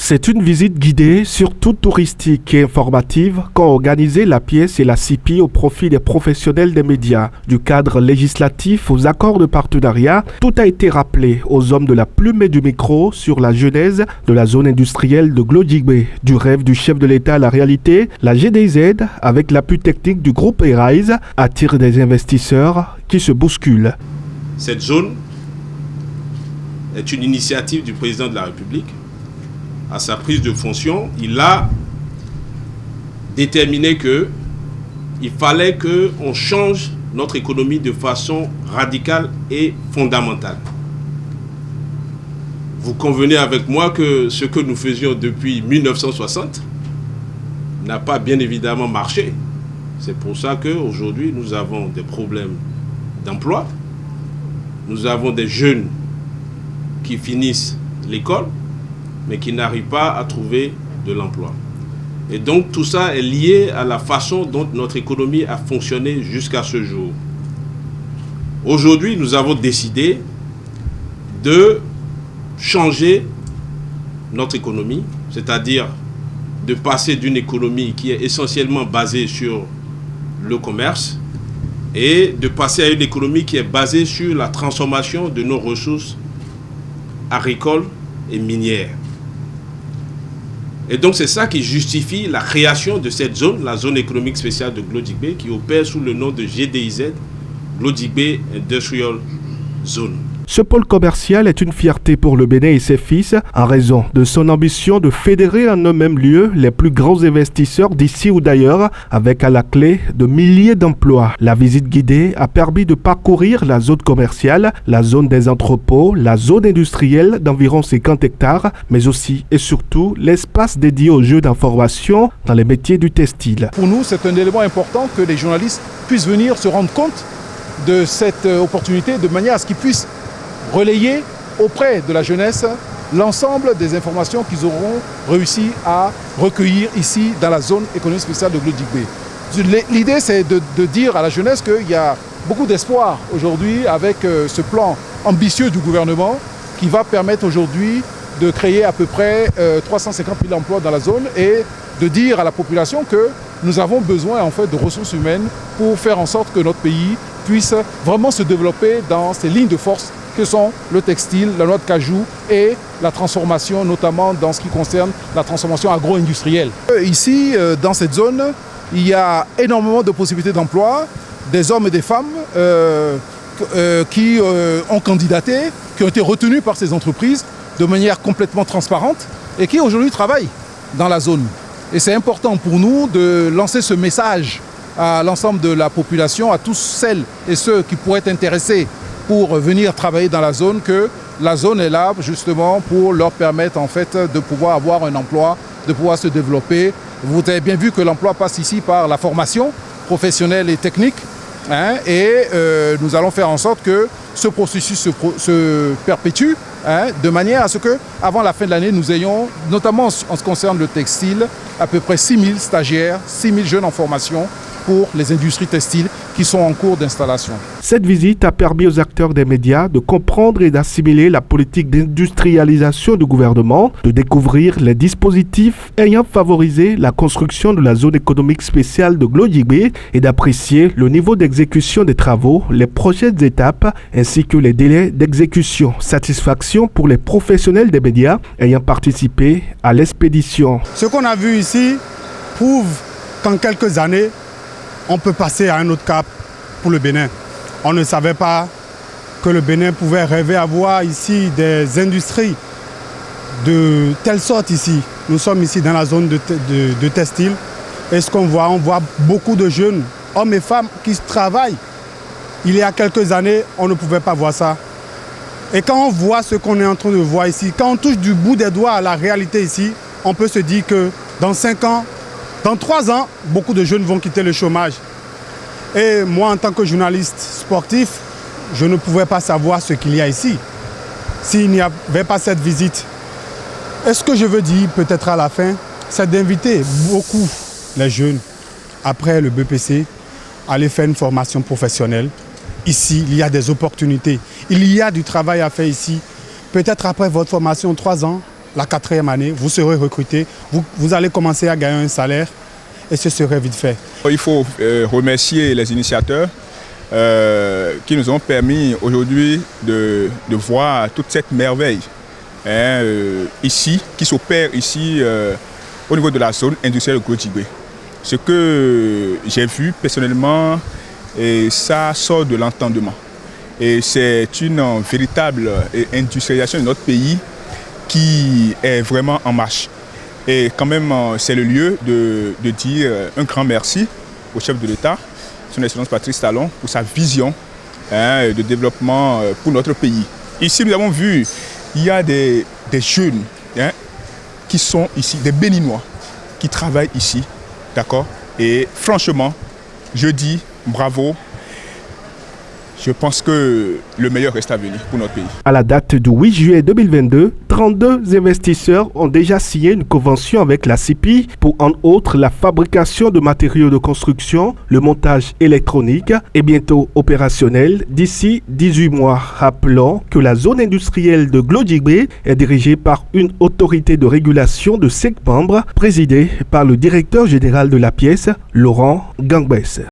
C'est une visite guidée, surtout touristique et informative, qu'a organisé la pièce et la CIPI au profit des professionnels des médias. Du cadre législatif aux accords de partenariat, tout a été rappelé aux hommes de la plume et du micro sur la genèse de la zone industrielle de Glodjigbe. Du rêve du chef de l'État à la réalité, la GDZ, avec l'appui technique du groupe Arise, attire des investisseurs qui se bousculent. Cette zone est une initiative du président de la République. À sa prise de fonction, il a déterminé qu'il fallait qu'on change notre économie de façon radicale et fondamentale. Vous convenez avec moi que ce que nous faisions depuis 1960 n'a pas bien évidemment marché. C'est pour ça qu'aujourd'hui, nous avons des problèmes d'emploi. Nous avons des jeunes qui finissent l'école, mais qui n'arrivent pas à trouver de l'emploi. Et donc tout ça est lié à la façon dont notre économie a fonctionné jusqu'à ce jour. Aujourd'hui, nous avons décidé de changer notre économie, c'est-à-dire de passer d'une économie qui est essentiellement basée sur le commerce et de passer à une économie qui est basée sur la transformation de nos ressources agricoles et minières. Et donc c'est ça qui justifie la création de cette zone, la zone économique spéciale de Glodjigbe, qui opère sous le nom de GDIZ, Glodjigbe Industrial Zone. Ce pôle commercial est une fierté pour le Bénin et ses fils en raison de son ambition de fédérer en un même lieu les plus grands investisseurs d'ici ou d'ailleurs avec à la clé de milliers d'emplois. La visite guidée a permis de parcourir la zone commerciale, la zone des entrepôts, la zone industrielle d'environ 50 hectares, mais aussi et surtout l'espace dédié aux jeux d'information dans les métiers du textile. Pour nous, c'est un élément important que les journalistes puissent venir se rendre compte de cette opportunité de manière à ce qu'ils puissent relayer auprès de la jeunesse l'ensemble des informations qu'ils auront réussi à recueillir ici dans la zone économique spéciale de Glodjigbe. L'idée, c'est de dire à la jeunesse qu'il y a beaucoup d'espoir aujourd'hui avec ce plan ambitieux du gouvernement qui va permettre aujourd'hui de créer à peu près 350 000 emplois dans la zone et de dire à la population que nous avons besoin en fait de ressources humaines pour faire en sorte que notre pays puisse vraiment se développer dans ces lignes de force que sont le textile, la noix de cajou et la transformation, notamment dans ce qui concerne la transformation agro-industrielle. Ici, dans cette zone, il y a énormément de possibilités d'emploi, des hommes et des femmes qui ont candidaté, qui ont été retenus par ces entreprises de manière complètement transparente et qui aujourd'hui travaillent dans la zone. Et c'est important pour nous de lancer ce message à l'ensemble de la population, à tous celles et ceux qui pourraient être intéressés pour venir travailler dans la zone, que la zone est là justement pour leur permettre en fait de pouvoir avoir un emploi, de pouvoir se développer. Vous avez bien vu que l'emploi passe ici par la formation professionnelle et technique, et nous allons faire en sorte que ce processus se perpétue, de manière à ce que, avant la fin de l'année, nous ayons, notamment en ce qui concerne le textile, à peu près 6 000 stagiaires, 6 000 jeunes en formation pour les industries textiles qui sont en cours d'installation. Cette visite a permis aux acteurs des médias de comprendre et d'assimiler la politique d'industrialisation du gouvernement, de découvrir les dispositifs ayant favorisé la construction de la zone économique spéciale de Glodjigbe et d'apprécier le niveau d'exécution des travaux, les prochaines étapes ainsi que les délais d'exécution. Satisfaction pour les professionnels des médias ayant participé à l'expédition. Ce qu'on a vu ici prouve qu'en quelques années, on peut passer à un autre cap pour le Bénin. On ne savait pas que le Bénin pouvait rêver à voir ici des industries de telle sorte ici. Nous sommes ici dans la zone de textile. Et ce qu'on voit, on voit beaucoup de jeunes, hommes et femmes, qui travaillent. Il y a quelques années, on ne pouvait pas voir ça. Et quand on voit ce qu'on est en train de voir ici, quand on touche du bout des doigts à la réalité ici, on peut se dire que dans 5 ans, dans 3 ans, beaucoup de jeunes vont quitter le chômage. Et moi, en tant que journaliste sportif, je ne pouvais pas savoir ce qu'il y a ici s'il n'y avait pas cette visite. Et ce que je veux dire peut-être à la fin, c'est d'inviter beaucoup les jeunes, après le BPC, à aller faire une formation professionnelle. Ici, il y a des opportunités. Il y a du travail à faire ici. Peut-être après votre formation, 3 ans, la 4e année, vous serez recruté, vous allez commencer à gagner un salaire et ce serait vite fait. Il faut remercier les initiateurs qui nous ont permis aujourd'hui de voir toute cette merveille ici, qui s'opère ici au niveau de la zone industrielle de Glodjibé. Ce que j'ai vu personnellement, et ça sort de l'entendement. Et c'est une véritable industrialisation de notre pays qui est vraiment en marche. Et quand même, c'est le lieu de dire un grand merci au chef de l'État, son Excellence Patrice Talon, pour sa vision de développement pour notre pays. Ici, nous avons vu, il y a des jeunes qui sont ici, des Béninois, qui travaillent ici, d'accord? Et franchement, je dis bravo. Je pense que le meilleur reste à venir pour notre pays. À la date du 8 juillet 2022, 32 investisseurs ont déjà signé une convention avec la CIPI pour, entre autres, la fabrication de matériaux de construction, le montage électronique est bientôt opérationnel d'ici 18 mois. Rappelons que la zone industrielle de Glodjibé est dirigée par une autorité de régulation de 5 membres, présidée par le directeur général de la pièce, Laurent Gangbès.